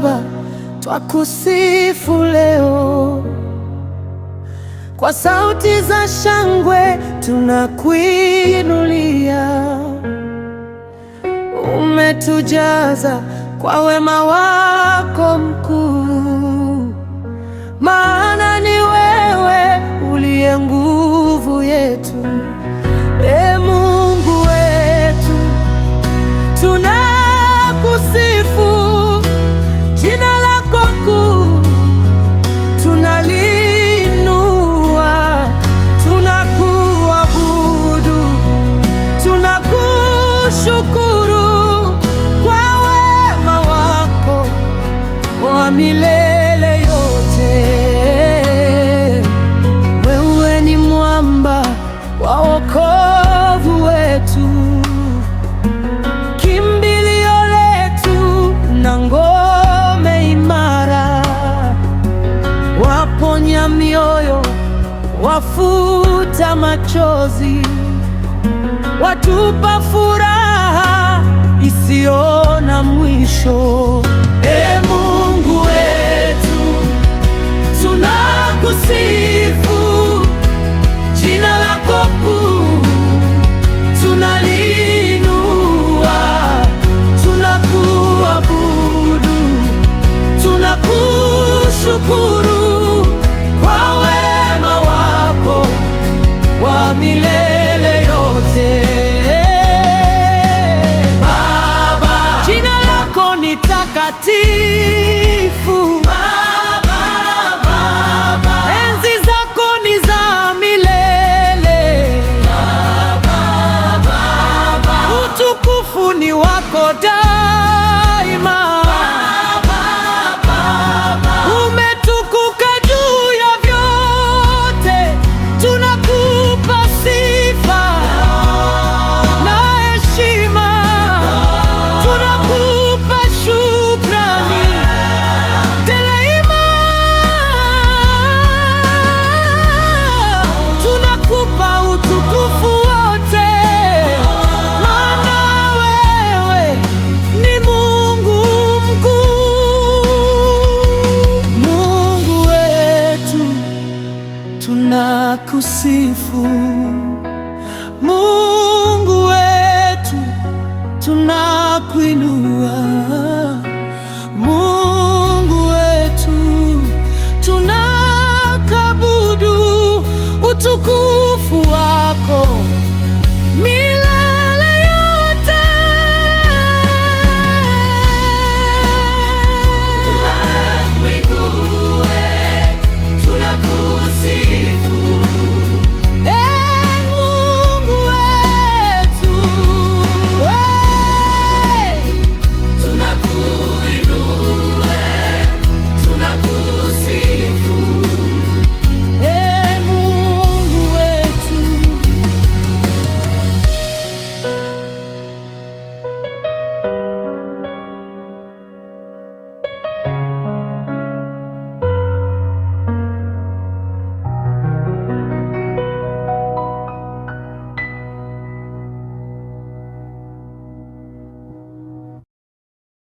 Baba, twakusifu leo. Kwa sauti za shangwe tunakuinulia. Umetujaza kwa wema wako mkuu, maana ni wewe uliye nguvu yetu. Ee Mungu wetu, tunakusifu. Jina lako kuu tunaliinua, tunakuabudu, tunakushukuru kwa wema wako wa milele yote. Wewe ni mwamba wa wokovu wetu, kimbilio letu na ngome imara. Waponya mioyo, wafuta machozi, watupa furaha isiyo na mwisho. Ee Mungu wetu, tunakusifu. Jina lako kuu tunaliinua, tunakuabudu, tunakushukuru kwa wema wako wa milele yote. Baba, jina lako ni takatifu. Enzi zako ni za milele. Utukufu ni wako daima. Umetukuka juu ya vyote, tunakupa sifa na heshima, tunakupa shukrani daima, tunakupa utukufu wote, maana wewe ni Mungu mkuu. Mungu wetu, tunakusifu.